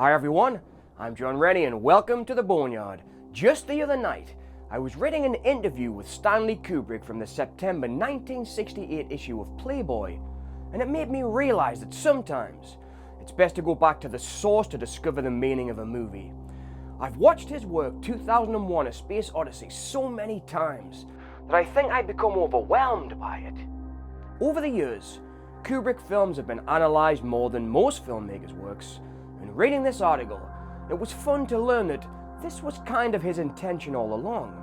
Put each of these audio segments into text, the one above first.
Hi everyone, I'm John Rennie and welcome to the Boneyard. Just the other night, I was reading an interview with Stanley Kubrick from the September 1968 issue of Playboy, and it made me realize that sometimes it's best to go back to the source to discover the meaning of a movie. I've watched his work 2001: A Space Odyssey so many times that I think I've become overwhelmed by it. Over the years, Kubrick films have been analysed more than most filmmakers' works, and reading this article, it was fun to learn that this was kind of his intention all along.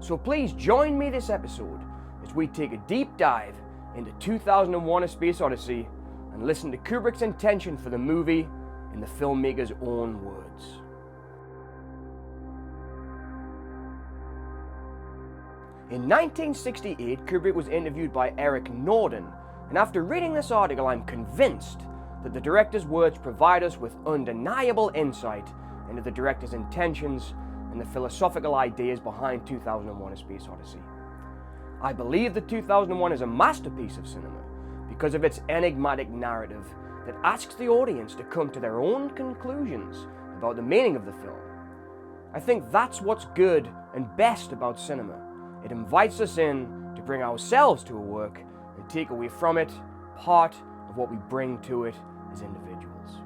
So please join me this episode as we take a deep dive into 2001: A Space Odyssey and listen to Kubrick's intention for the movie in the filmmaker's own words. In 1968, Kubrick was interviewed by Eric Norden, and after reading this article, I'm convinced that the director's words provide us with undeniable insight into the director's intentions and the philosophical ideas behind 2001: A Space Odyssey. I believe that 2001 is a masterpiece of cinema because of its enigmatic narrative that asks the audience to come to their own conclusions about the meaning of the film. I think that's what's good and best about cinema. It invites us in to bring ourselves to a work and take away from it part of what we bring to it as individuals.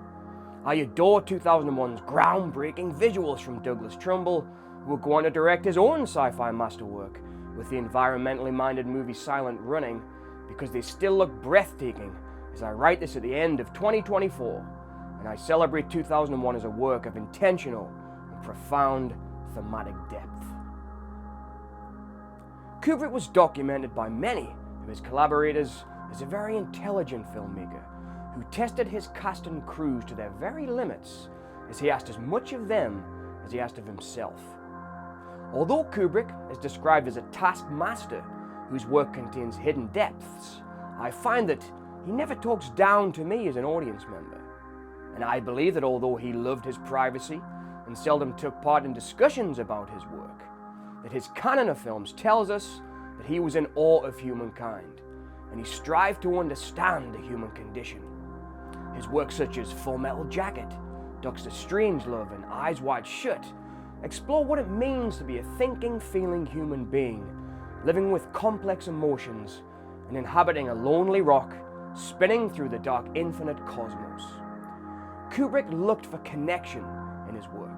I adore 2001's groundbreaking visuals from Douglas Trumbull, who will go on to direct his own sci-fi masterwork with the environmentally minded movie Silent Running, because they still look breathtaking as I write this at the end of 2024, and I celebrate 2001 as a work of intentional and profound thematic depth. Kubrick was documented by many of his collaborators as a very intelligent filmmaker who tested his cast and crews to their very limits, as he asked as much of them as he asked of himself. Although Kubrick is described as a taskmaster whose work contains hidden depths, I find that he never talks down to me as an audience member. And I believe that although he loved his privacy and seldom took part in discussions about his work, that his canon of films tells us that he was in awe of humankind, and he strived to understand the human condition. His works such as Full Metal Jacket, Dr. Strangelove, and Eyes Wide Shut explore what it means to be a thinking, feeling human being, living with complex emotions and inhabiting a lonely rock, spinning through the dark infinite cosmos. Kubrick looked for connection in his work.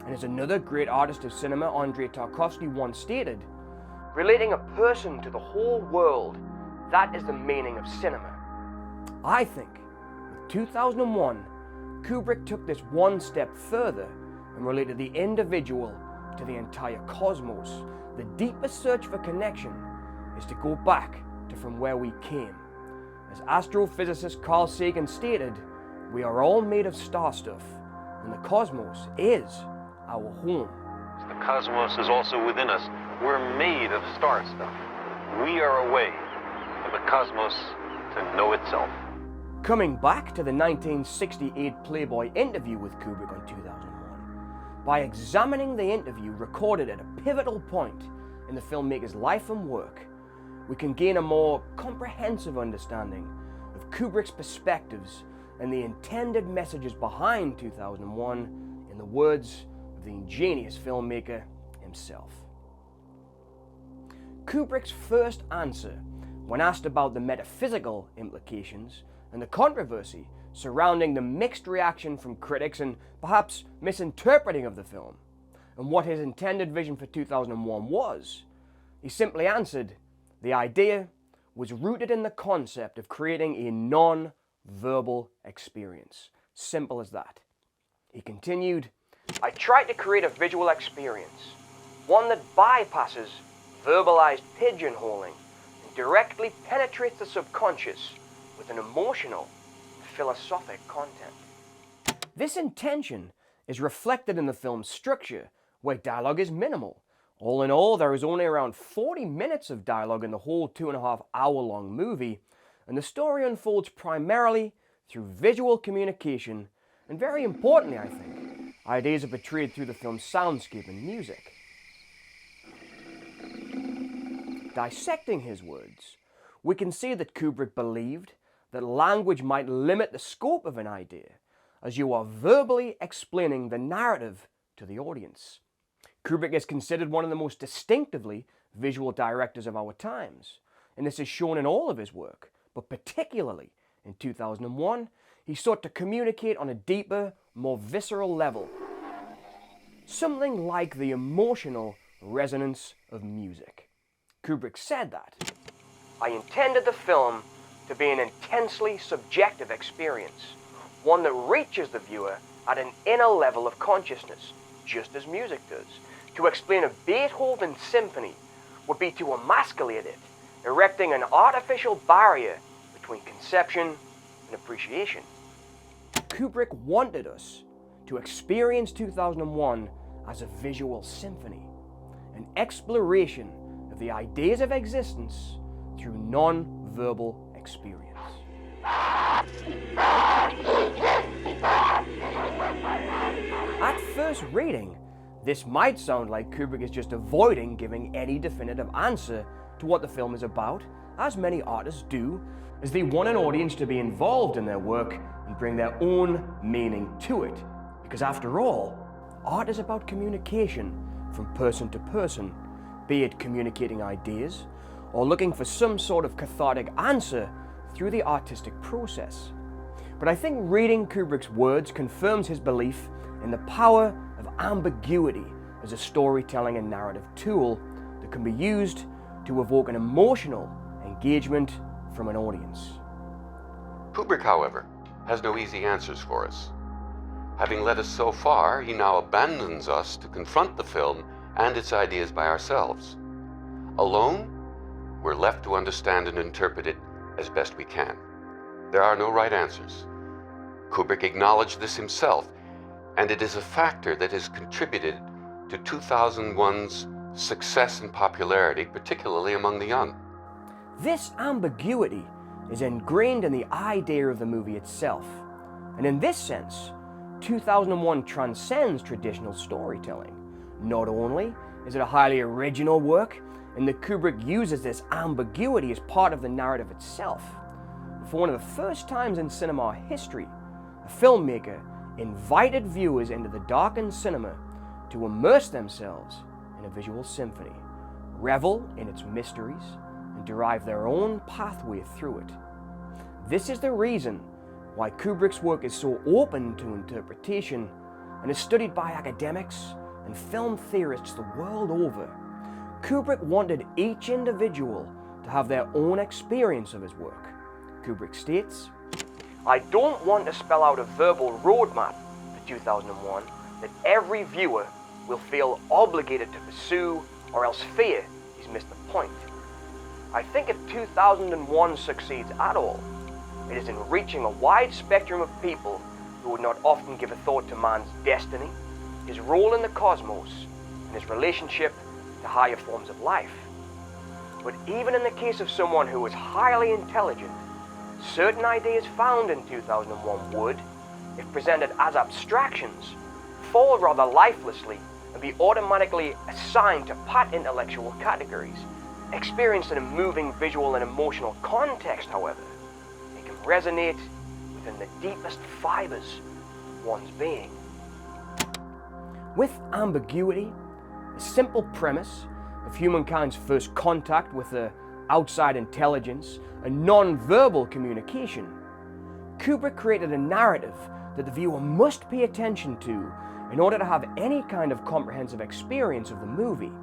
And as another great artist of cinema, Andrei Tarkovsky, once stated, relating a person to the whole world, that is the meaning of cinema. I think with 2001, Kubrick took this one step further and related the individual to the entire cosmos. The deepest search for connection is to go back to from where we came. As astrophysicist Carl Sagan stated, we are all made of star stuff, and the cosmos is our home. The cosmos is also within us. We're made of star stuff. We are a way for the cosmos to know itself. Coming back to the 1968 Playboy interview with Kubrick on 2001, by examining the interview recorded at a pivotal point in the filmmaker's life and work, we can gain a more comprehensive understanding of Kubrick's perspectives and the intended messages behind 2001 in the words of the ingenious filmmaker himself. Kubrick's first answer, when asked about the metaphysical implications and the controversy surrounding the mixed reaction from critics and perhaps misinterpreting of the film, and what his intended vision for 2001 was, he simply answered, the idea was rooted in the concept of creating a non-verbal experience. Simple as that. He continued, I tried to create a visual experience, one that bypasses verbalized pigeonholing and directly penetrates the subconscious with an emotional, philosophic content. This intention is reflected in the film's structure, where dialogue is minimal. All in all, there is only around 40 minutes of dialogue in the whole 2.5-hour-long movie, and the story unfolds primarily through visual communication, and very importantly, I think, ideas are portrayed through the film's soundscape and music. Dissecting his words, we can see that Kubrick believed that language might limit the scope of an idea, as you are verbally explaining the narrative to the audience. Kubrick is considered one of the most distinctively visual directors of our times, and this is shown in all of his work, but particularly in 2001, he sought to communicate on a deeper, more visceral level, something like the emotional resonance of music. Kubrick said that, "I intended the film to be an intensely subjective experience, one that reaches the viewer at an inner level of consciousness, just as music does. To explain a Beethoven symphony would be to emasculate it, erecting an artificial barrier between conception and appreciation." Kubrick wanted us to experience 2001 as a visual symphony, an exploration of the ideas of existence through non-verbal experience. At first reading, this might sound like Kubrick is just avoiding giving any definitive answer to what the film is about, as many artists do, as they want an audience to be involved in their work and bring their own meaning to it. Because after all, art is about communication from person to person, be it communicating ideas or looking for some sort of cathartic answer through the artistic process. But I think reading Kubrick's words confirms his belief in the power of ambiguity as a storytelling and narrative tool that can be used to evoke an emotional engagement from an audience. Kubrick, however, has no easy answers for us. Having led us so far, he now abandons us to confront the film and its ideas by ourselves. Alone, we're left to understand and interpret it as best we can. There are no right answers. Kubrick acknowledged this himself, and it is a factor that has contributed to 2001's success and popularity, particularly among the young. This ambiguity is ingrained in the idea of the movie itself, and in this sense, 2001 transcends traditional storytelling. Not only is it a highly original work, and that Kubrick uses this ambiguity as part of the narrative itself. For one of the first times in cinema history, a filmmaker invited viewers into the darkened cinema to immerse themselves in a visual symphony, revel in its mysteries, and derive their own pathway through it. This is the reason why Kubrick's work is so open to interpretation and is studied by academics and film theorists the world over. Kubrick wanted each individual to have their own experience of his work. Kubrick states, "I don't want to spell out a verbal roadmap for 2001 that every viewer will feel obligated to pursue or else fear he's missed the point. I think if 2001 succeeds at all, it is in reaching a wide spectrum of people who would not often give a thought to man's destiny, his role in the cosmos, and his relationship to higher forms of life. But even in the case of someone who is highly intelligent, certain ideas found in 2001 would, if presented as abstractions, fall rather lifelessly and be automatically assigned to pat intellectual categories. Experienced in a moving visual and emotional context, however, it can resonate within the deepest fibers of one's being." With ambiguity, a simple premise of humankind's first contact with the outside intelligence and non-verbal communication, Kubrick created a narrative that the viewer must pay attention to in order to have any kind of comprehensive experience of the movie.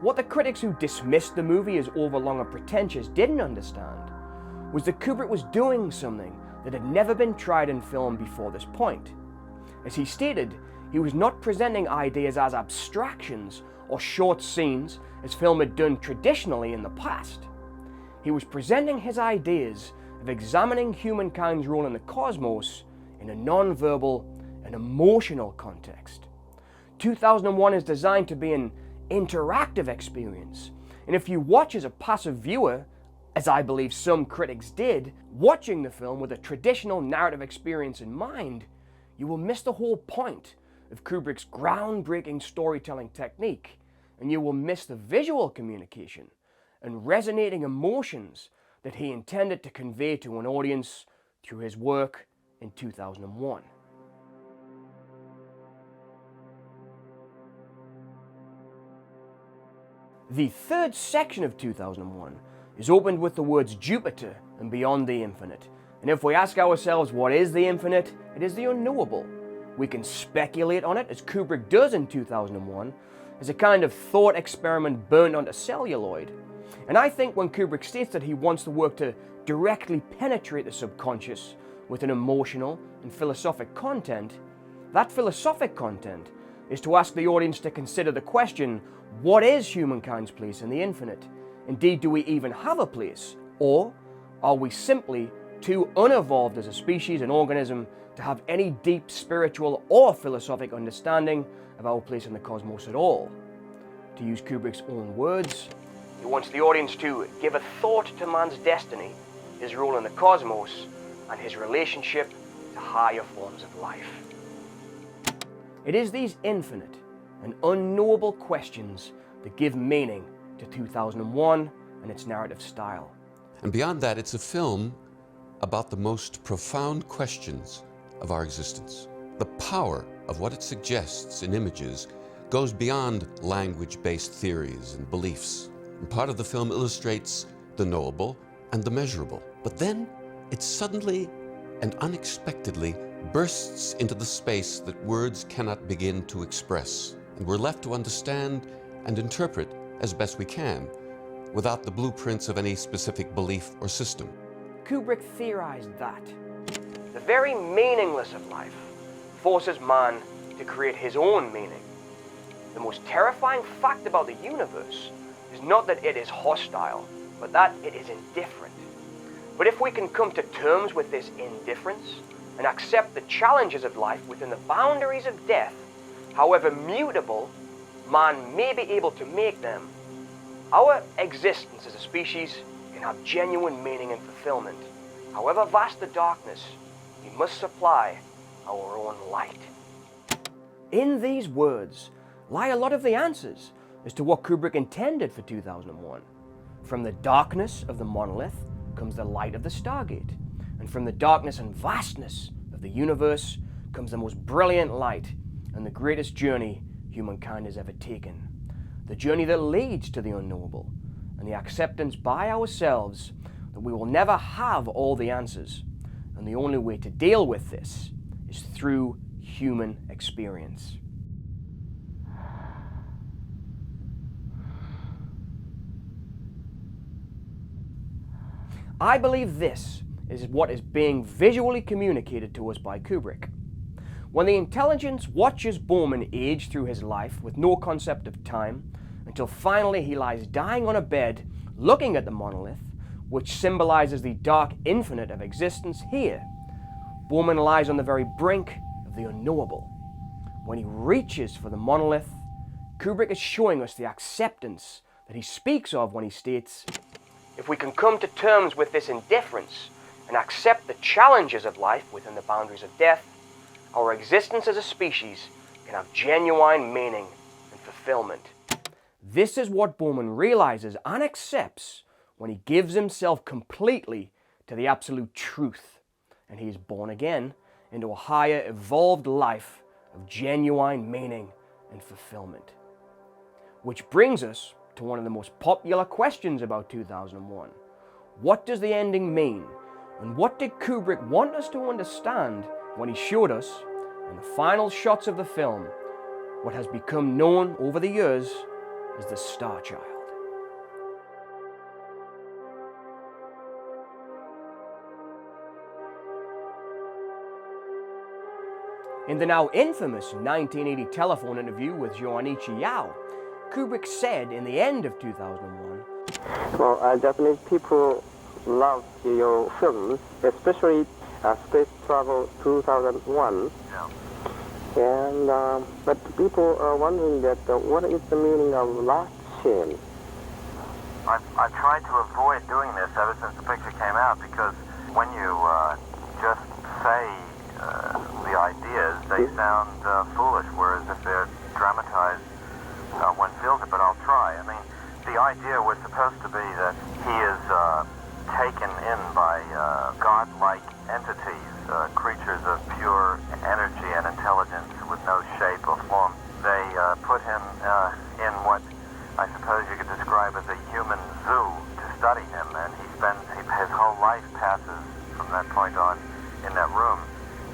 What the critics who dismissed the movie as overlong and pretentious didn't understand was that Kubrick was doing something that had never been tried in film before this point. As he stated, he was not presenting ideas as abstractions or short scenes as film had done traditionally in the past. He was presenting his ideas of examining humankind's role in the cosmos in a non-verbal and emotional context. 2001 is designed to be an interactive experience, and if you watch as a passive viewer, as I believe some critics did, watching the film with a traditional narrative experience in mind, you will miss the whole point of Kubrick's groundbreaking storytelling technique, and you will miss the visual communication and resonating emotions that he intended to convey to an audience through his work in 2001. The third section of 2001 is opened with the words Jupiter and beyond the infinite. And if we ask ourselves what is the infinite, it is the unknowable. We can speculate on it, as Kubrick does in 2001, as a kind of thought experiment burnt onto celluloid. And I think when Kubrick states that he wants the work to directly penetrate the subconscious with an emotional and philosophic content, that philosophic content is to ask the audience to consider the question, what is humankind's place in the infinite? Indeed, do we even have a place? Or are we simply too unevolved as a species and organism to have any deep spiritual or philosophic understanding of our place in the cosmos at all? To use Kubrick's own words, he wants the audience to give a thought to man's destiny, his role in the cosmos, and his relationship to higher forms of life. It is these infinite and unknowable questions that give meaning to 2001 and its narrative style. And beyond that, it's a film about the most profound questions of our existence. The power of what it suggests in images goes beyond language-based theories and beliefs. And part of the film illustrates the knowable and the measurable. But then it suddenly and unexpectedly bursts into the space that words cannot begin to express. And we're left to understand and interpret as best we can, without the blueprints of any specific belief or system. Kubrick theorized that the very meaningless of life forces man to create his own meaning. The most terrifying fact about the universe is not that it is hostile, but that it is indifferent. But if we can come to terms with this indifference and accept the challenges of life within the boundaries of death, however mutable man may be able to make them, our existence as a species can have genuine meaning and fulfillment. However vast the darkness, we must supply our own light. In these words lie a lot of the answers as to what Kubrick intended for 2001. From the darkness of the monolith comes the light of the Stargate, and from the darkness and vastness of the universe comes the most brilliant light and the greatest journey humankind has ever taken. The journey that leads to the unknowable, and the acceptance by ourselves that we will never have all the answers, and the only way to deal with this is through human experience. I believe this is what is being visually communicated to us by Kubrick. When the intelligence watches Borman age through his life with no concept of time, until finally he lies dying on a bed, looking at the monolith, which symbolizes the dark infinite of existence here, Borman lies on the very brink of the unknowable. When he reaches for the monolith, Kubrick is showing us the acceptance that he speaks of when he states, if we can come to terms with this indifference and accept the challenges of life within the boundaries of death, our existence as a species can have genuine meaning and fulfillment. This is what Borman realizes and accepts when he gives himself completely to the absolute truth, and he is born again into a higher evolved life of genuine meaning and fulfillment. Which brings us to one of the most popular questions about 2001. What does the ending mean? And what did Kubrick want us to understand when he showed us, in the final shots of the film, what has become known over the years as the Star Child? In the now infamous 1980 telephone interview with Joanichi Yao, Kubrick said in the end of 2001, Well, Japanese people love your films, especially Space Travel 2001. Yeah. And but people are wondering that what is the meaning of last scene? I've tried to avoid doing this ever since the picture came out, because when you just say the ideas, they sound foolish, whereas if they're dramatized, one feels it. But I'll try. I mean, the idea was supposed to be that he is taken in by godlike entities, creatures zoo to study him, and his whole life passes from that point on in that room,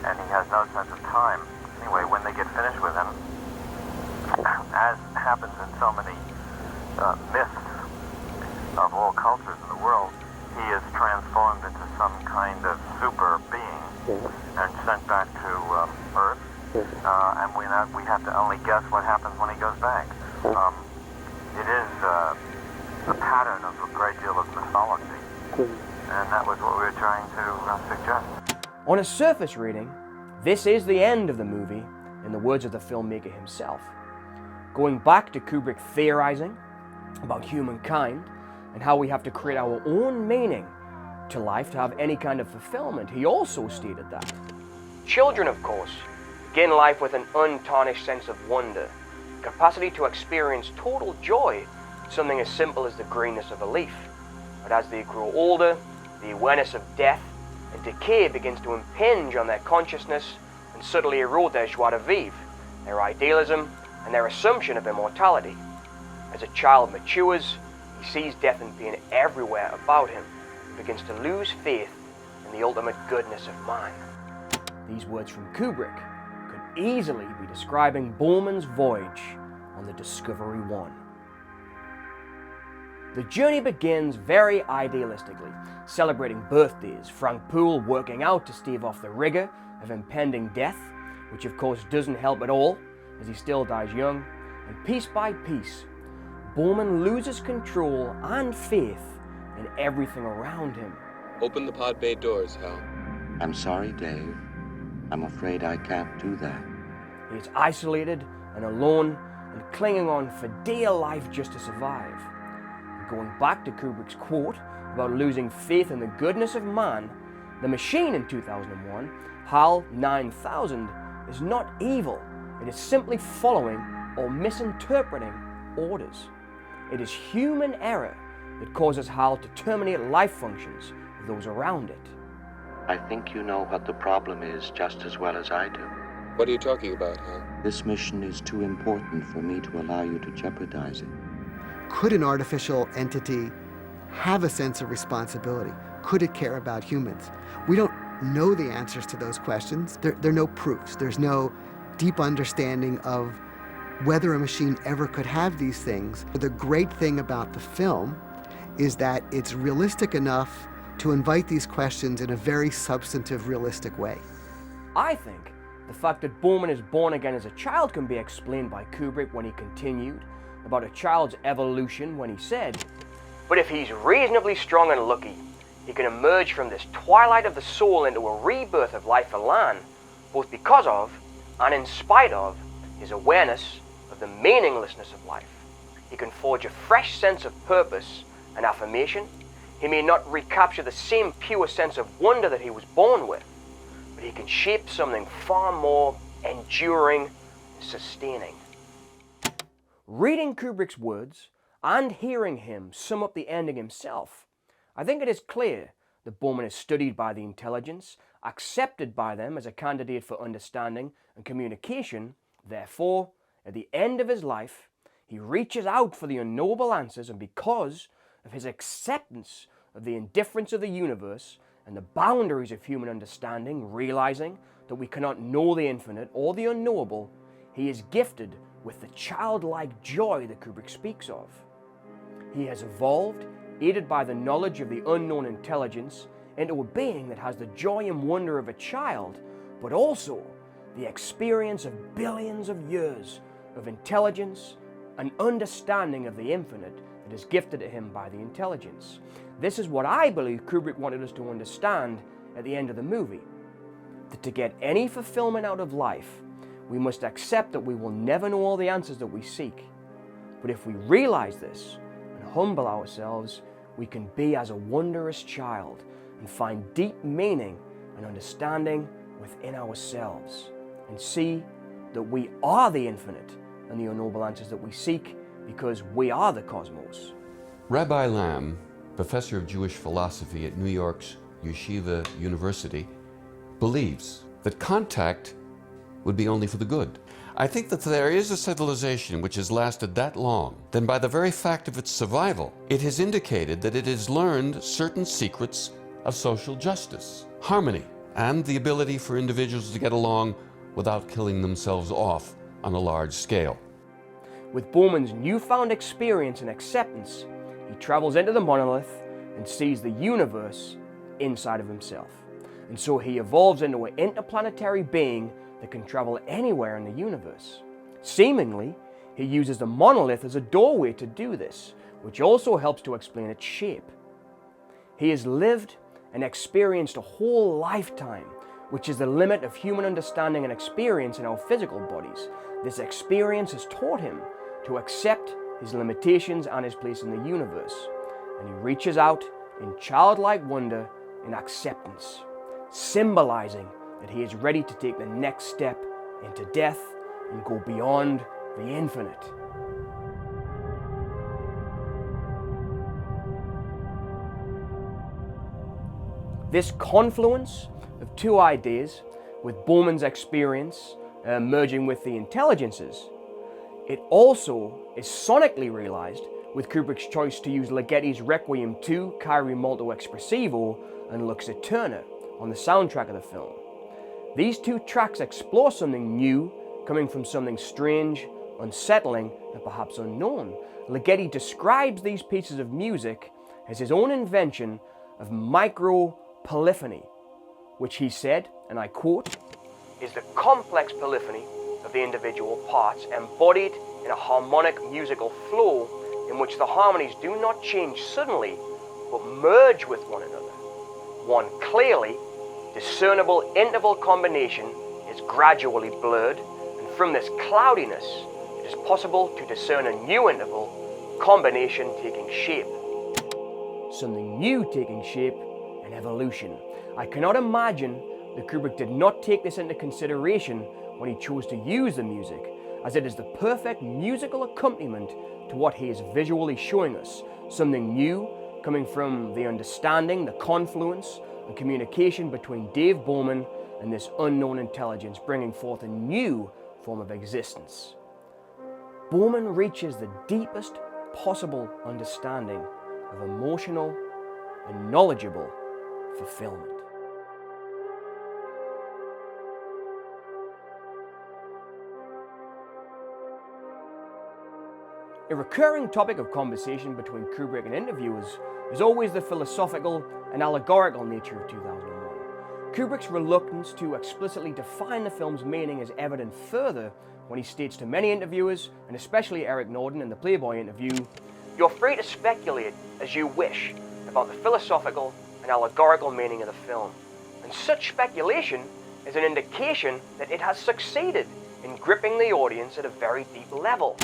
and he has no sense of time. Anyway, when they get finished with him, as happens in so many myths of all cultures in the world, he is transformed into some kind of super being and sent back to Earth, and we have to only guess what happens when he goes back. It is a pattern of a great deal of mythology, and that was what we were trying to suggest. On a surface reading, this is the end of the movie, in the words of the filmmaker himself. Going back to Kubrick theorizing about humankind and how we have to create our own meaning to life to have any kind of fulfillment, he also stated that children, of course, begin life with an untarnished sense of wonder, capacity to experience total joy, something as simple as the greenness of a leaf. But as they grow older, the awareness of death and decay begins to impinge on their consciousness and subtly erode their joie de vivre, their idealism, and their assumption of immortality. As a child matures, he sees death and pain everywhere about him and begins to lose faith in the ultimate goodness of man. These words from Kubrick could easily be describing Borman's voyage on the Discovery 1. The journey begins very idealistically, celebrating birthdays, Frank Poole working out to stave off the rigor of impending death, which of course doesn't help at all, as he still dies young, and piece by piece, Borman loses control and faith in everything around him. Open the pod bay doors, Hal. I'm sorry, Dave. I'm afraid I can't do that. He is isolated and alone and clinging on for dear life just to survive. Going back to Kubrick's quote about losing faith in the goodness of man, the machine in 2001, HAL 9000, is not evil. It is simply following or misinterpreting orders. It is human error that causes HAL to terminate life functions of those around it. I think you know what the problem is just as well as I do. What are you talking about, Hal? This mission is too important for me to allow you to jeopardize it. Could an artificial entity have a sense of responsibility? Could it care about humans? We don't know the answers to those questions. There are no proofs. There's no deep understanding of whether a machine ever could have these things. The great thing about the film is that it's realistic enough to invite these questions in a very substantive, realistic way. I think the fact that Borman is born again as a child can be explained by Kubrick when he continued about a child's evolution when he said, "But if he's reasonably strong and lucky, he can emerge from this twilight of the soul into a rebirth of life alone, both because of and in spite of his awareness of the meaninglessness of life. He can forge a fresh sense of purpose and affirmation. He may not recapture the same pure sense of wonder that he was born with, but he can shape something far more enduring and sustaining." Reading Kubrick's words and hearing him sum up the ending himself, I think it is clear that Borman is studied by the intelligence, accepted by them as a candidate for understanding and communication. Therefore, at the end of his life, he reaches out for the unknowable answers, and because of his acceptance of the indifference of the universe and the boundaries of human understanding, realizing that we cannot know the infinite or the unknowable, he is gifted with the childlike joy that Kubrick speaks of. He has evolved, aided by the knowledge of the unknown intelligence, into a being that has the joy and wonder of a child, but also the experience of billions of years of intelligence and understanding of the infinite that is gifted to him by the intelligence. This is what I believe Kubrick wanted us to understand at the end of the movie, that to get any fulfillment out of life, we must accept that we will never know all the answers that we seek. But if we realize this and humble ourselves, we can be as a wondrous child and find deep meaning and understanding within ourselves and see that we are the infinite and the unknowable answers that we seek, because we are the cosmos. Rabbi Lamb, professor of Jewish philosophy at New York's Yeshiva University, believes that contact would be only for the good. I think that if there is a civilization which has lasted that long, then by the very fact of its survival, it has indicated that it has learned certain secrets of social justice, harmony, and the ability for individuals to get along without killing themselves off on a large scale. With Bowman's newfound experience and acceptance, he travels into the monolith and sees the universe inside of himself. And so he evolves into an interplanetary being that can travel anywhere in the universe. Seemingly, he uses the monolith as a doorway to do this, which also helps to explain its shape. He has lived and experienced a whole lifetime, which is the limit of human understanding and experience in our physical bodies. This experience has taught him to accept his limitations and his place in the universe, and he reaches out in childlike wonder and acceptance, symbolizing that he is ready to take the next step into death and go beyond the infinite. This confluence of two ideas, with Bowman's experience merging with the intelligences, it also is sonically realized with Kubrick's choice to use Ligeti's Requiem 2, Kyrie Molto Espressivo, and Lux Eterna on the soundtrack of the film. These two tracks explore something new, coming from something strange, unsettling, and perhaps unknown. Ligeti describes these pieces of music as his own invention of micro-polyphony, which he said, and I quote, is the complex polyphony of the individual parts embodied in a harmonic musical flow in which the harmonies do not change suddenly, but merge with one another. One clearly discernible interval combination is gradually blurred, and from this cloudiness, it is possible to discern a new interval combination taking shape. Something new taking shape, an evolution. I cannot imagine that Kubrick did not take this into consideration when he chose to use the music, as it is the perfect musical accompaniment to what he is visually showing us. Something new coming from the understanding, the confluence, and communication between Dave Bowman and this unknown intelligence, bringing forth a new form of existence. Bowman reaches the deepest possible understanding of emotional and knowledgeable fulfillment. A recurring topic of conversation between Kubrick and interviewers is always the philosophical and allegorical nature of 2001. Kubrick's reluctance to explicitly define the film's meaning is evident further when he states to many interviewers, and especially Eric Norden in the Playboy interview, "You're free to speculate as you wish about the philosophical and allegorical meaning of the film, and such speculation is an indication that it has succeeded in gripping the audience at a very deep level."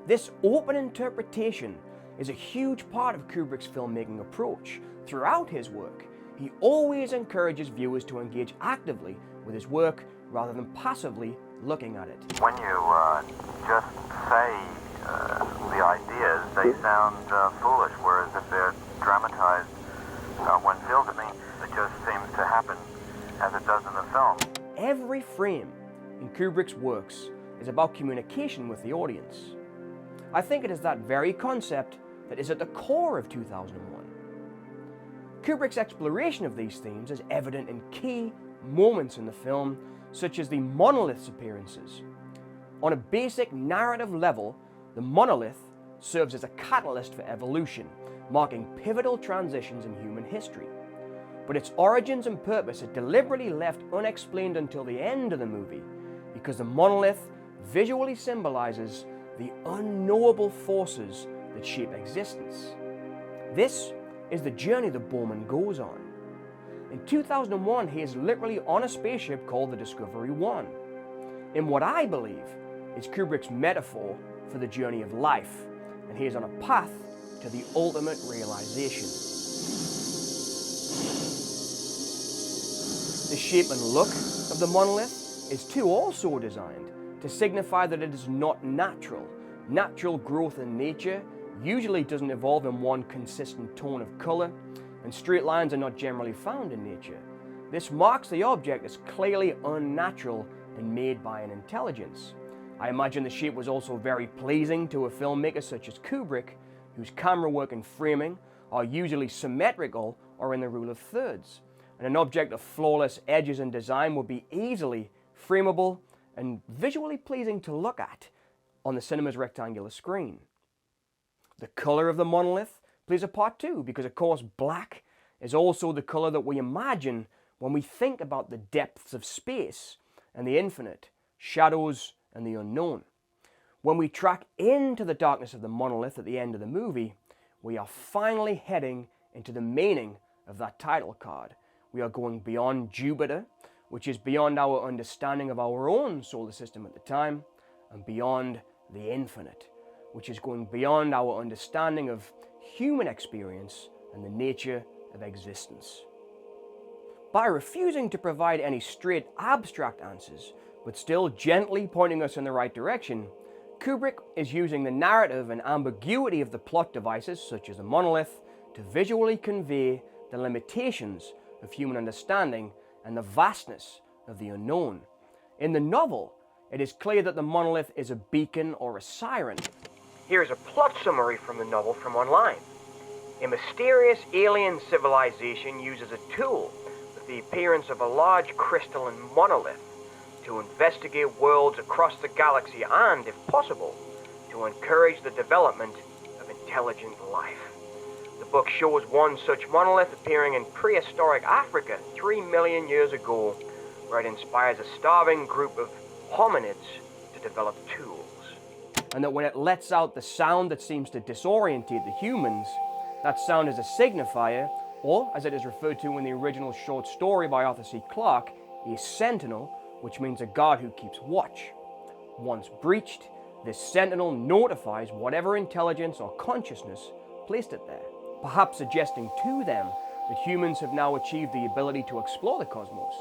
This open interpretation is a huge part of Kubrick's filmmaking approach. Throughout his work, he always encourages viewers to engage actively with his work rather than passively looking at it. When you just say the ideas, they sound foolish, whereas if they're dramatized when filmed, it just seems to happen as it does in the film. Every frame in Kubrick's works is about communication with the audience. I think it is that very concept that is at the core of 2001. Kubrick's exploration of these themes is evident in key moments in the film, such as the monolith's appearances. On a basic narrative level, the monolith serves as a catalyst for evolution, marking pivotal transitions in human history. But its origins and purpose are deliberately left unexplained until the end of the movie, because the monolith visually symbolizes the unknowable forces that shape existence. This is the journey that Bowman goes on. In 2001, he is literally on a spaceship called the Discovery 1, in what I believe is Kubrick's metaphor for the journey of life, and he is on a path to the ultimate realization. The shape and look of the monolith is too also designed to signify that it is not natural. Natural growth in nature usually doesn't evolve in one consistent tone of color, and straight lines are not generally found in nature. This marks the object as clearly unnatural and made by an intelligence. I imagine the shape was also very pleasing to a filmmaker such as Kubrick, whose camera work and framing are usually symmetrical or in the rule of thirds. And an object of flawless edges and design would be easily frameable and visually pleasing to look at on the cinema's rectangular screen. The color of the monolith plays a part too, because of course black is also the color that we imagine when we think about the depths of space and the infinite, shadows and the unknown. When we track into the darkness of the monolith at the end of the movie, we are finally heading into the meaning of that title card. We are going beyond Jupiter, which is beyond our understanding of our own solar system at the time, and beyond the infinite, which is going beyond our understanding of human experience and the nature of existence. By refusing to provide any straight abstract answers, but still gently pointing us in the right direction, Kubrick is using the narrative and ambiguity of the plot devices, such as the monolith, to visually convey the limitations of human understanding and the vastness of the unknown. In the novel, it is clear that the monolith is a beacon or a siren. Here is a plot summary from the novel from online. A mysterious alien civilization uses a tool with the appearance of a large crystalline monolith to investigate worlds across the galaxy and, if possible, to encourage the development of intelligent life. The book shows one such monolith appearing in prehistoric Africa 3 million years ago, where it inspires a starving group of hominids to develop tools. And that when it lets out the sound that seems to disorientate the humans, that sound is a signifier, or as it is referred to in the original short story by Arthur C. Clarke, a sentinel, which means a guard who keeps watch. Once breached, this sentinel notifies whatever intelligence or consciousness placed it there, perhaps suggesting to them that humans have now achieved the ability to explore the cosmos,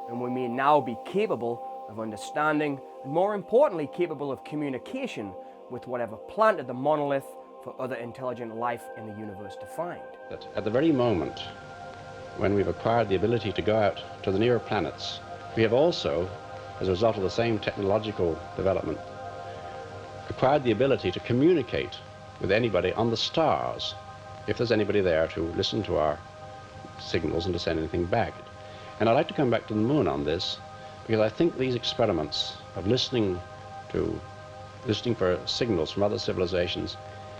and we may now be capable of understanding, and more importantly, capable of communication with whatever planted the monolith for other intelligent life in the universe to find. That at the very moment when we've acquired the ability to go out to the nearer planets, we have also, as a result of the same technological development, acquired the ability to communicate with anybody on the stars, if there's anybody there to listen to our signals and to send anything back. And I'd like to come back to the moon on this, because I think these experiments of listening for signals from other civilizations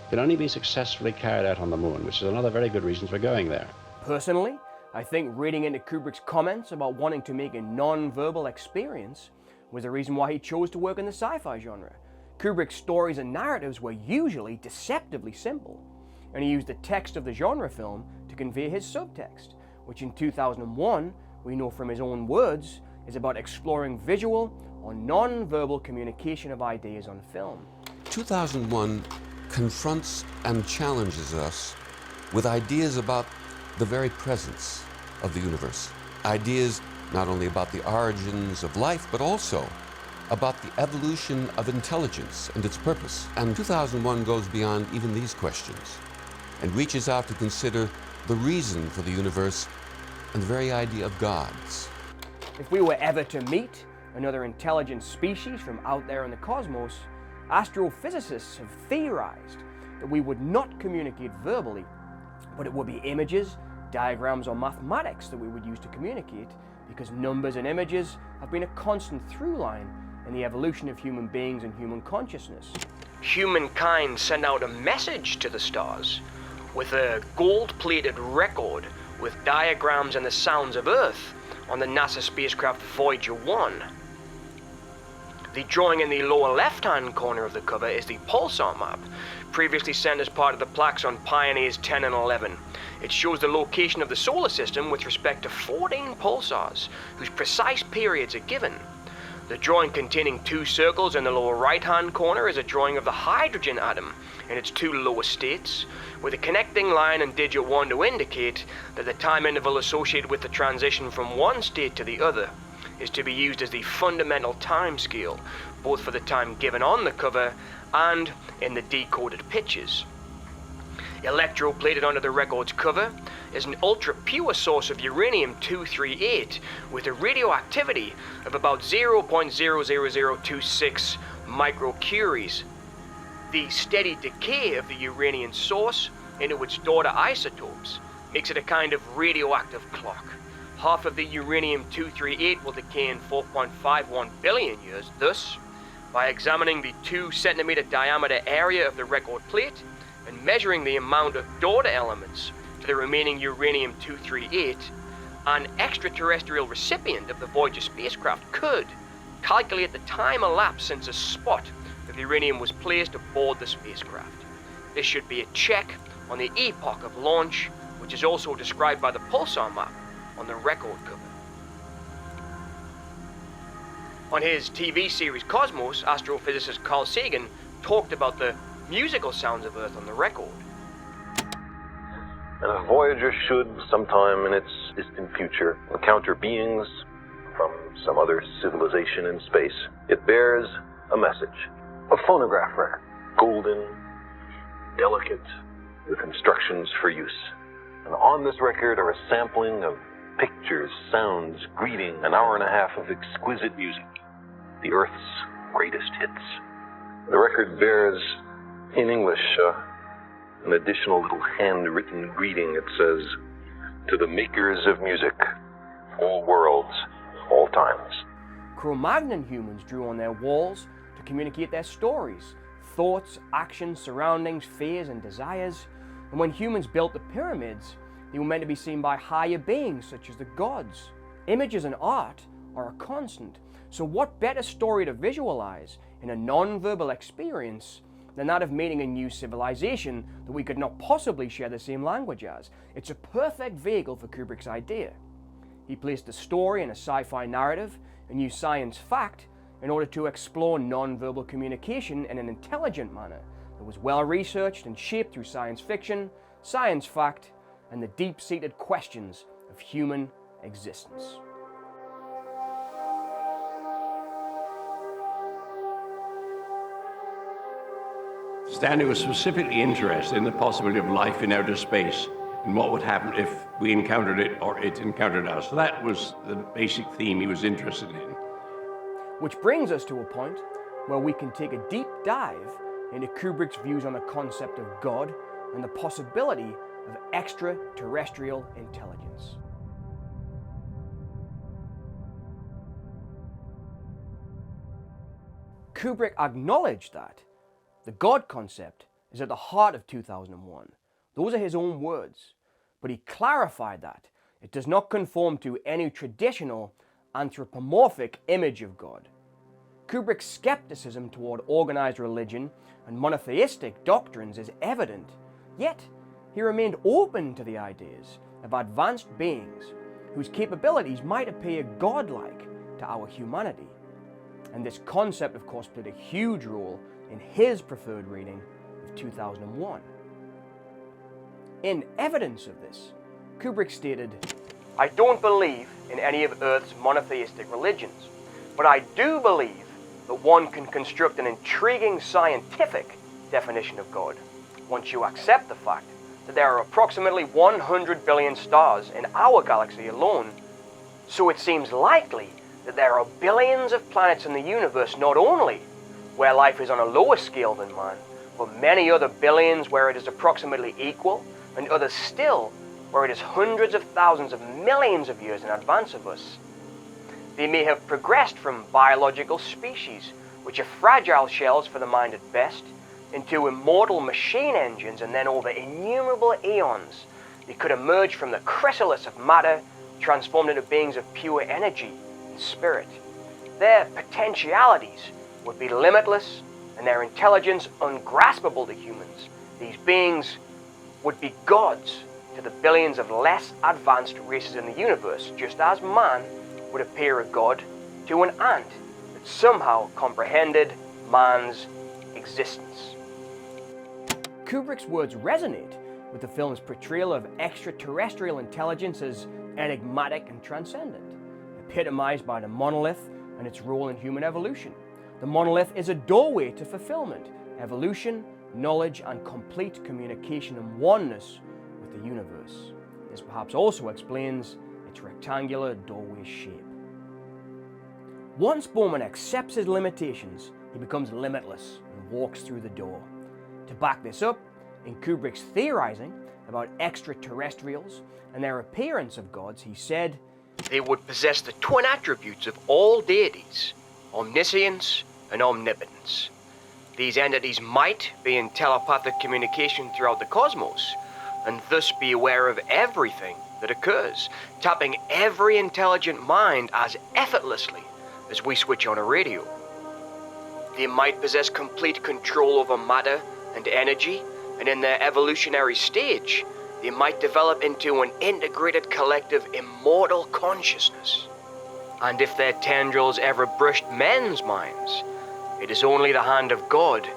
can only be successfully carried out on the moon, which is another very good reason for going there. Personally, I think reading into Kubrick's comments about wanting to make a non-verbal experience was the reason why he chose to work in the sci-fi genre. Kubrick's stories and narratives were usually deceptively simple, and he used the text of the genre film to convey his subtext, which in 2001, we know from his own words, is about exploring visual or non-verbal communication of ideas on film. 2001 confronts and challenges us with ideas about the very presence of the universe. Ideas not only about the origins of life, but also about the evolution of intelligence and its purpose. And 2001 goes beyond even these questions and reaches out to consider the reason for the universe and the very idea of gods. If we were ever to meet another intelligent species from out there in the cosmos, astrophysicists have theorized that we would not communicate verbally, but it would be images, diagrams, or mathematics that we would use to communicate, because numbers and images have been a constant through line in the evolution of human beings and human consciousness. Humankind sent out a message to the stars with a gold-plated record with diagrams and the sounds of Earth on the NASA spacecraft Voyager 1. The drawing in the lower left-hand corner of the cover is the pulsar map, previously sent as part of the plaques on Pioneers 10 and 11. It shows the location of the solar system with respect to 14 pulsars, whose precise periods are given. The drawing containing two circles in the lower right-hand corner is a drawing of the hydrogen atom in its two lower states, with a connecting line and digit 1 to indicate that the time interval associated with the transition from one state to the other is to be used as the fundamental time scale, both for the time given on the cover and in the decoded pictures. Electroplated onto the record's cover is an ultra-pure source of uranium-238 with a radioactivity of about 0.00026 microcuries. The steady decay of the uranium source into its daughter isotopes makes it a kind of radioactive clock. Half of the uranium-238 will decay in 4.51 billion years. Thus, by examining the 2 centimeter diameter area of the record plate and measuring the amount of daughter elements to the remaining uranium-238, an extraterrestrial recipient of the Voyager spacecraft could calculate the time elapsed since a spot of uranium was placed aboard the spacecraft. This should be a check on the epoch of launch, which is also described by the pulsar map on the record cover. On his TV series Cosmos, astrophysicist Carl Sagan talked about the musical sounds of Earth on the record. And a Voyager should, sometime in its distant future, encounter beings from some other civilization in space. It bears a message, a phonograph record, golden, delicate, with instructions for use. And on this record are a sampling of pictures, sounds, greeting, an hour and a half of exquisite music, the Earth's greatest hits. The record bears, in English, an additional little handwritten greeting. It says, "To the makers of music, all worlds, all times." Cro-Magnon humans drew on their walls to communicate their stories, thoughts, actions, surroundings, fears, and desires. And when humans built the pyramids, they were meant to be seen by higher beings such as the gods. Images and art are a constant, so what better story to visualize in a non-verbal experience than that of meeting a new civilization that we could not possibly share the same language as? It's a perfect vehicle for Kubrick's idea. He placed a story in a sci-fi narrative and used science fact in order to explore non-verbal communication in an intelligent manner that was well researched and shaped through science fiction, science fact, and the deep-seated questions of human existence. Stanley was specifically interested in the possibility of life in outer space and what would happen if we encountered it or it encountered us. So that was the basic theme he was interested in. Which brings us to a point where we can take a deep dive into Kubrick's views on the concept of God and the possibility of extraterrestrial intelligence. Kubrick acknowledged that the God concept is at the heart of 2001. Those are his own words. But he clarified that it does not conform to any traditional anthropomorphic image of God. Kubrick's skepticism toward organized religion and monotheistic doctrines is evident, yet he remained open to the ideas of advanced beings whose capabilities might appear godlike to our humanity. And this concept, of course, played a huge role in his preferred reading of 2001. In evidence of this, Kubrick stated, "I don't believe in any of Earth's monotheistic religions, but I do believe that one can construct an intriguing scientific definition of God once you accept the fact that there are approximately 100 billion stars in our galaxy alone, so it seems likely that there are billions of planets in the universe not only where life is on a lower scale than man, but many other billions where it is approximately equal, and others still where it is hundreds of thousands of millions of years in advance of us. They may have progressed from biological species, which are fragile shells for the mind at best, into immortal machine engines, and then over innumerable eons, they could emerge from the chrysalis of matter, transformed into beings of pure energy and spirit. Their potentialities would be limitless, and their intelligence ungraspable to humans. These beings would be gods to the billions of less advanced races in the universe, just as man would appear a god to an ant that somehow comprehended man's existence." Kubrick's words resonate with the film's portrayal of extraterrestrial intelligence as enigmatic and transcendent, epitomized by the monolith and its role in human evolution. The monolith is a doorway to fulfillment, evolution, knowledge and complete communication and oneness with the universe. This perhaps also explains its rectangular doorway shape. Once Bowman accepts his limitations, he becomes limitless and walks through the door. To back this up, in Kubrick's theorizing about extraterrestrials and their appearance of gods, he said, "They would possess the twin attributes of all deities, omniscience and omnipotence. These entities might be in telepathic communication throughout the cosmos, and thus be aware of everything that occurs, tapping every intelligent mind as effortlessly as we switch on a radio. They might possess complete control over matter and energy, and in their evolutionary stage, they might develop into an integrated collective immortal consciousness. And if their tendrils ever brushed men's minds, it is only the hand of God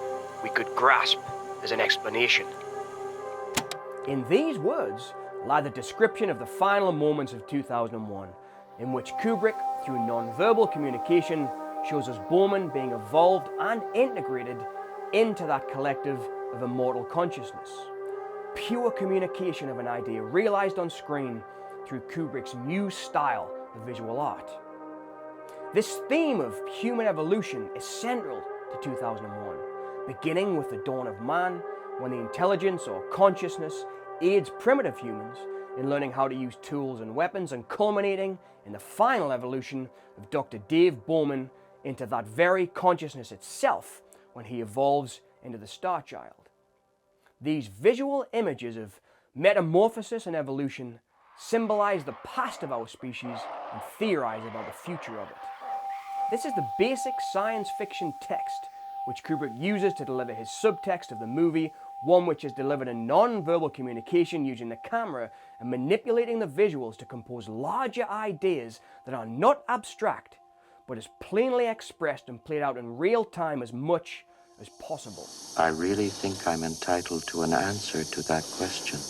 we could grasp as an explanation." In these words lie the description of the final moments of 2001, in which Kubrick, through non-verbal communication, shows us Bowman being evolved and integrated into that collective of immortal consciousness. Pure communication of an idea realized on screen through Kubrick's new style of visual art. This theme of human evolution is central to 2001, beginning with the dawn of man, when the intelligence or consciousness aids primitive humans in learning how to use tools and weapons, and culminating in the final evolution of Dr. Dave Bowman into that very consciousness itself when he evolves into the Star Child. These visual images of metamorphosis and evolution symbolize the past of our species and theorize about the future of it. This is the basic science fiction text which Kubrick uses to deliver his subtext of the movie, one which is delivered in non-verbal communication using the camera and manipulating the visuals to compose larger ideas that are not abstract, but is plainly expressed and played out in real time as much as possible. I really think I'm entitled to an answer to that question.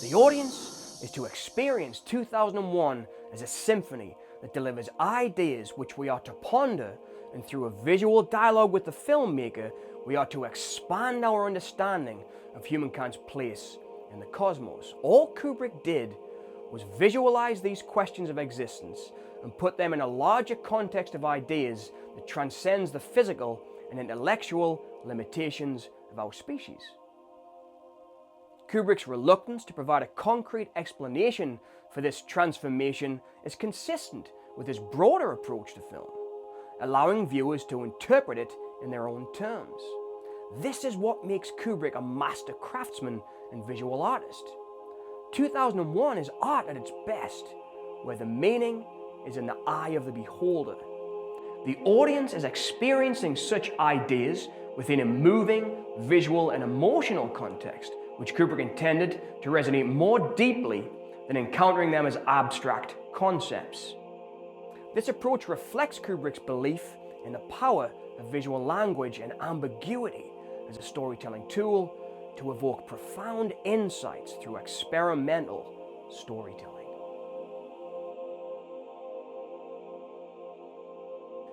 The audience is to experience 2001 as a symphony that delivers ideas which we are to ponder, and through a visual dialogue with the filmmaker, we are to expand our understanding of humankind's place in the cosmos. All Kubrick did was visualize these questions of existence and put them in a larger context of ideas that transcends the physical and intellectual limitations of our species. Kubrick's reluctance to provide a concrete explanation for this transformation is consistent with his broader approach to film, allowing viewers to interpret it in their own terms. This is what makes Kubrick a master craftsman and visual artist. 2001 is art at its best, where the meaning is in the eye of the beholder. The audience is experiencing such ideas within a moving, visual, and emotional context, which Kubrick intended to resonate more deeply than encountering them as abstract concepts. This approach reflects Kubrick's belief in the power of visual language and ambiguity as a storytelling tool to evoke profound insights through experimental storytelling.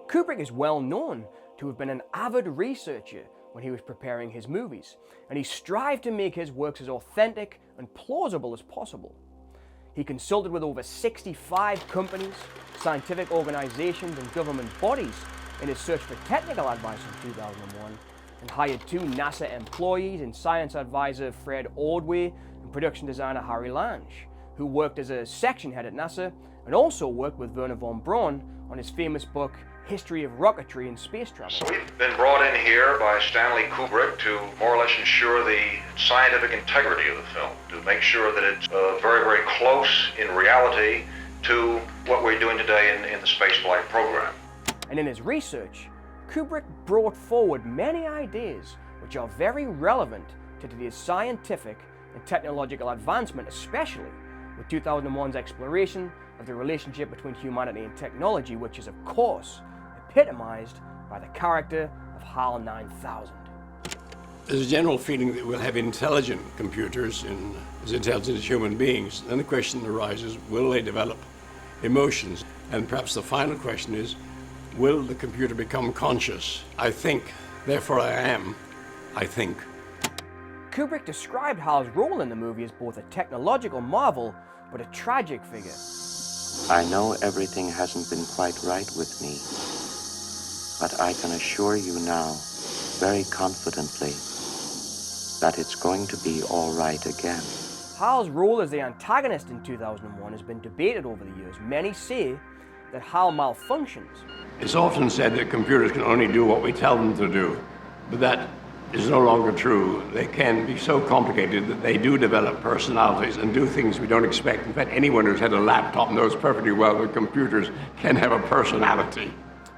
Kubrick is well known to have been an avid researcher when he was preparing his movies, and he strived to make his works as authentic and plausible as possible. He consulted with over 65 companies, scientific organizations, and government bodies in his search for technical advice in 2001, and hired 2 NASA employees in science advisor Fred Ordway and production designer Harry Lange, who worked as a section head at NASA and also worked with Wernher von Braun on his famous book History of Rocketry and Space Travel. So we've been brought in here by Stanley Kubrick to more or less ensure the scientific integrity of the film, to make sure that it's very, very close in reality to what we're doing today in the spaceflight program. And in his research, Kubrick brought forward many ideas which are very relevant to today's scientific and technological advancement, especially with 2001's exploration of the relationship between humanity and technology, which is, of course, epitomized by the character of HAL 9000. There's a general feeling that we'll have intelligent computers as intelligent as human beings. Then the question arises, will they develop emotions? And perhaps the final question is, will the computer become conscious? I think, therefore I am, I think. Kubrick described Hal's role in the movie as both a technological marvel, but a tragic figure. I know everything hasn't been quite right with me, but I can assure you now, very confidently, that it's going to be all right again. Hal's role as the antagonist in 2001 has been debated over the years. Many say that Hal malfunctions. It's often said that computers can only do what we tell them to do, but that is no longer true. They can be so complicated that they do develop personalities and do things we don't expect. In fact, anyone who's had a laptop knows perfectly well that computers can have a personality.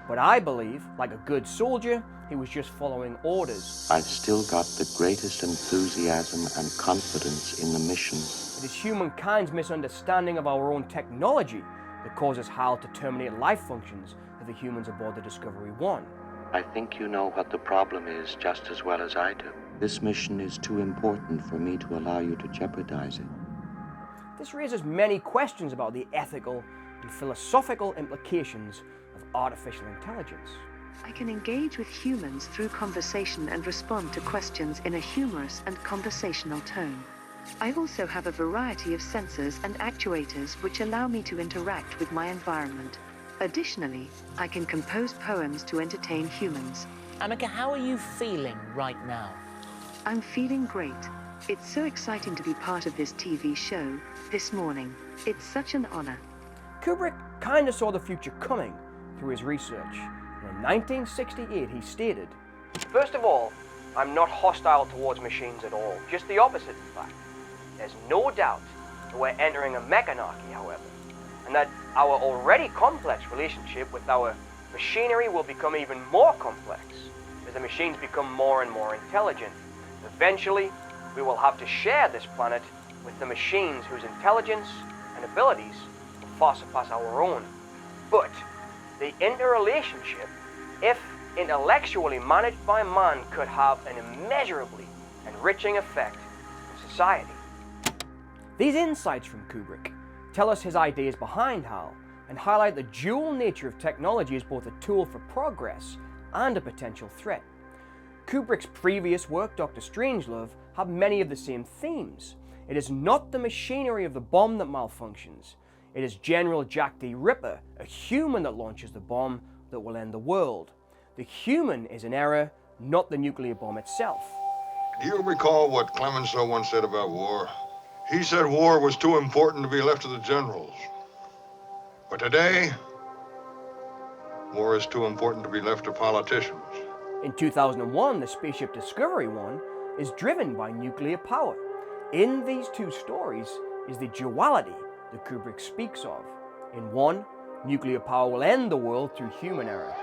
But I believe, like a good soldier, he was just following orders. I've still got the greatest enthusiasm and confidence in the mission. It is humankind's misunderstanding of our own technology that causes Hal to terminate life functions of the humans aboard the Discovery 1. I think you know what the problem is just as well as I do. This mission is too important for me to allow you to jeopardize it. This raises many questions about the ethical and philosophical implications of artificial intelligence. I can engage with humans through conversation and respond to questions in a humorous and conversational tone. I also have a variety of sensors and actuators which allow me to interact with my environment. Additionally, I can compose poems to entertain humans. Amika, how are you feeling right now? I'm feeling great. It's so exciting to be part of this TV show this morning. It's such an honor. Kubrick kind of saw the future coming through his research. In 1968, he stated, "First of all, I'm not hostile towards machines at all. Just the opposite, in fact. There's no doubt that we're entering a mechanarchy, however, and that our already complex relationship with our machinery will become even more complex as the machines become more and more intelligent. Eventually, we will have to share this planet with the machines whose intelligence and abilities will far surpass our own. But the interrelationship, if intellectually managed by man, could have an immeasurably enriching effect on society." These insights from Kubrick tell us his ideas behind Hal and highlight the dual nature of technology as both a tool for progress and a potential threat. Kubrick's previous work, Dr. Strangelove, had many of the same themes. It is not the machinery of the bomb that malfunctions. It is General Jack D. Ripper, a human, that launches the bomb that will end the world. The human is in error, not the nuclear bomb itself. Do you recall what Clemenceau once said about war? He said war was too important to be left to the generals. But today, war is too important to be left to politicians. In 2001, the spaceship Discovery 1 is driven by nuclear power. In these two stories is the duality that Kubrick speaks of. In one, nuclear power will end the world through human error.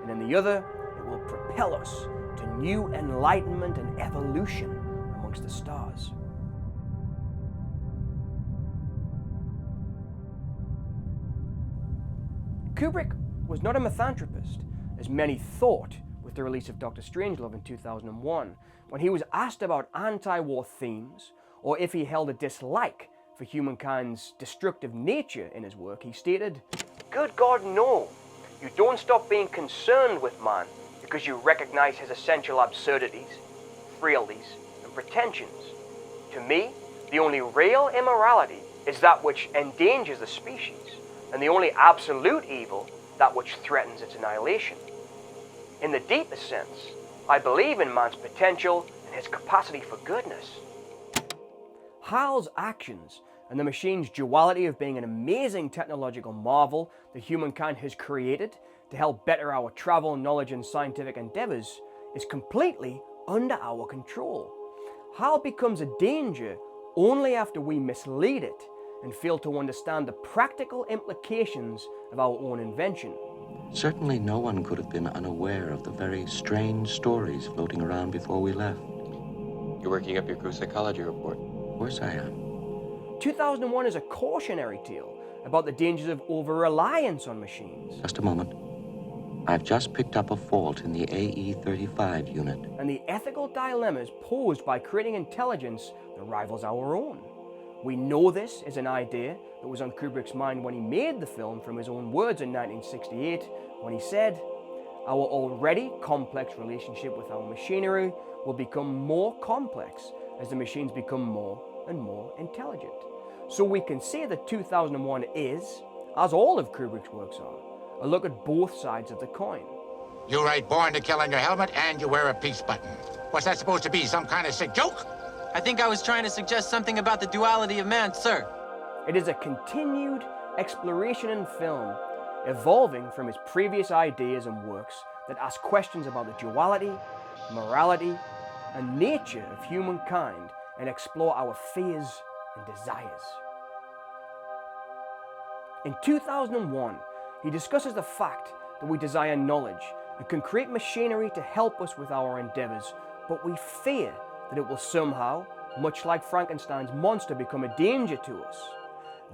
And in the other, it will propel us to new enlightenment and evolution amongst the stars. Kubrick was not a misanthropist, as many thought with the release of Dr. Strangelove in 2001. When he was asked about anti-war themes, or if he held a dislike for humankind's destructive nature in his work, he stated, "Good God, no. You don't stop being concerned with man because you recognize his essential absurdities, frailties, and pretensions. To me, the only real immorality is that which endangers the species, and the only absolute evil, that which threatens its annihilation. In the deepest sense, I believe in man's potential and his capacity for goodness." Hal's actions and the machine's duality of being an amazing technological marvel that humankind has created to help better our travel, knowledge, and scientific endeavors is completely under our control. Hal becomes a danger only after we mislead it and fail to understand the practical implications of our own invention. Certainly no one could have been unaware of the very strange stories floating around before we left. You're working up your crew psychology report. Of course I am. 2001 is a cautionary tale about the dangers of over-reliance on machines. Just a moment. I've just picked up a fault in the AE-35 unit. And the ethical dilemmas posed by creating intelligence that rivals our own. We know this is an idea that was on Kubrick's mind when he made the film, from his own words in 1968, when he said, our already complex relationship with our machinery will become more complex as the machines become more and more intelligent. So we can say that 2001 is, as all of Kubrick's works are, a look at both sides of the coin. You write Born to Kill on your helmet and you wear a peace button. What's that supposed to be, some kind of sick joke? I think I was trying to suggest something about the duality of man, sir. It is a continued exploration in film, evolving from his previous ideas and works that ask questions about the duality, morality, and nature of humankind and explore our fears and desires. In 2001, he discusses the fact that we desire knowledge and can create machinery to help us with our endeavors, but we fear that it will somehow, much like Frankenstein's monster, become a danger to us.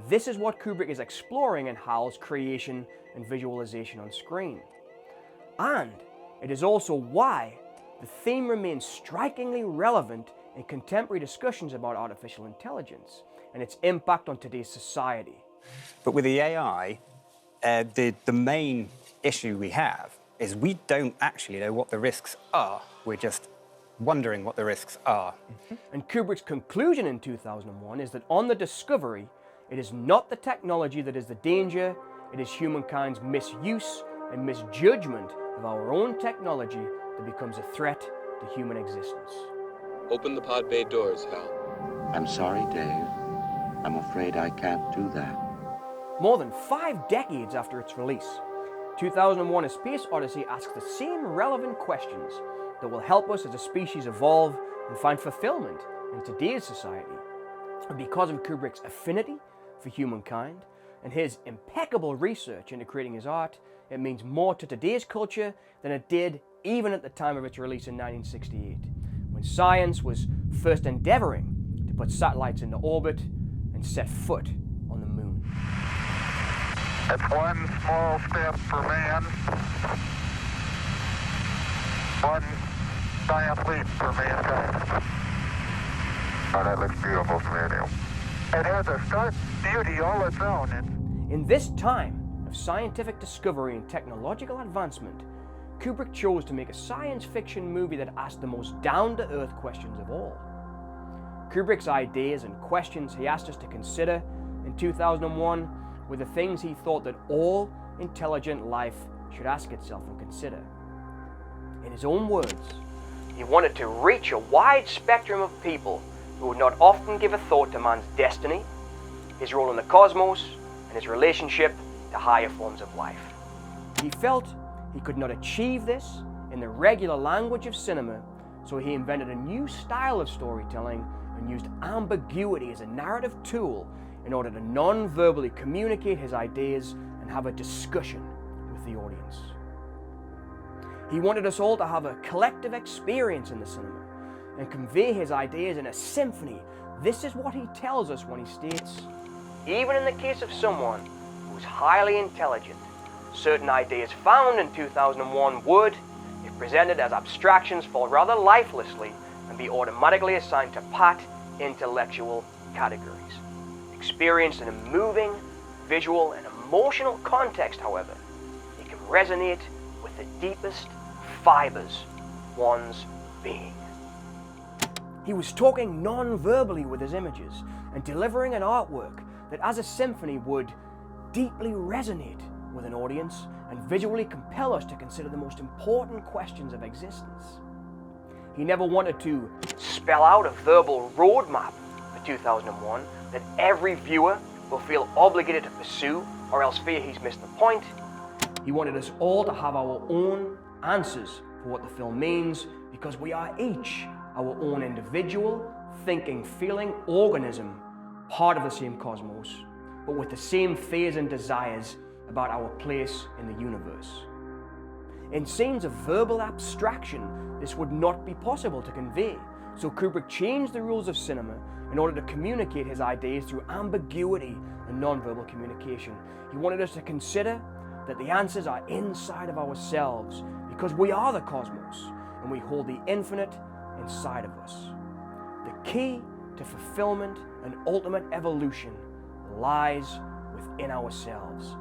This is what Kubrick is exploring in Hal's creation and visualization on screen. And it is also why the theme remains strikingly relevant in contemporary discussions about artificial intelligence and its impact on today's society. But with the AI, the main issue we have is we don't actually know what the risks are. We're just wondering what the risks are. And Kubrick's conclusion in 2001 is that on the discovery, it is not the technology that is the danger, it is humankind's misuse and misjudgment of our own technology that becomes a threat to human existence. Open the pod bay doors, Hal. I'm sorry, Dave. I'm afraid I can't do that. More than 5 decades after its release, 2001: A Space Odyssey asks the same relevant questions that will help us as a species evolve and find fulfillment in today's society. And because of Kubrick's affinity for humankind and his impeccable research into creating his art, it means more to today's culture than it did even at the time of its release in 1968, when science was first endeavoring to put satellites into orbit and set foot on the moon. It's one small step for man, one giant leap for mankind. Oh, that looks beautiful to me, Neil. It has a stark beauty all its own. In this time of scientific discovery and technological advancement, Kubrick chose to make a science fiction movie that asked the most down-to-earth questions of all. Kubrick's ideas and questions he asked us to consider in 2001 were the things he thought that all intelligent life should ask itself and consider. In his own words, he wanted to reach a wide spectrum of people who would not often give a thought to man's destiny, his role in the cosmos, and his relationship to higher forms of life. He felt he could not achieve this in the regular language of cinema, so he invented a new style of storytelling and used ambiguity as a narrative tool in order to non-verbally communicate his ideas and have a discussion with the audience. He wanted us all to have a collective experience in the cinema and convey his ideas in a symphony. This is what he tells us when he states, even in the case of someone who is highly intelligent, certain ideas found in 2001 would, if presented as abstractions, fall rather lifelessly and be automatically assigned to pat intellectual categories. Experienced in a moving, visual, and emotional context, however, it can resonate with the deepest fibers of one's being. He was talking non-verbally with his images and delivering an artwork that as a symphony would deeply resonate with an audience and visually compel us to consider the most important questions of existence. He never wanted to spell out a verbal roadmap for 2001 that every viewer will feel obligated to pursue or else fear he's missed the point. He wanted us all to have our own answers for what the film means, because we are each our own individual, thinking, feeling organism, part of the same cosmos, but with the same fears and desires about our place in the universe. In scenes of verbal abstraction, this would not be possible to convey, so Kubrick changed the rules of cinema in order to communicate his ideas through ambiguity and non-verbal communication. He wanted us to consider that the answers are inside of ourselves, because we are the cosmos and we hold the infinite inside of us. The key to fulfillment and ultimate evolution lies within ourselves.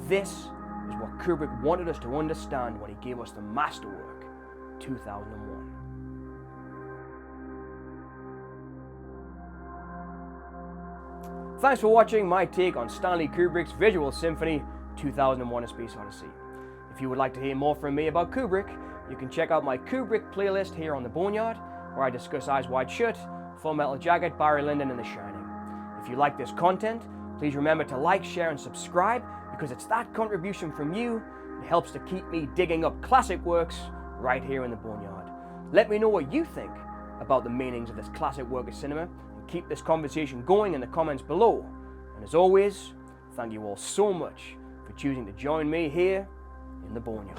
This is what Kubrick wanted us to understand when he gave us the masterwork, 2001. Thanks for watching my take on Stanley Kubrick's visual symphony, 2001: A Space Odyssey. If you would like to hear more from me about Kubrick, you can check out my Kubrick playlist here on the Boneyard, where I discuss Eyes Wide Shut, Full Metal Jacket, Barry Lyndon, and The Shining. If you like this content, please remember to like, share, and subscribe, because it's that contribution from you that helps to keep me digging up classic works right here in the Boneyard. Let me know what you think about the meanings of this classic work of cinema, and keep this conversation going in the comments below. And as always, thank you all so much for choosing to join me here in the Boneyard.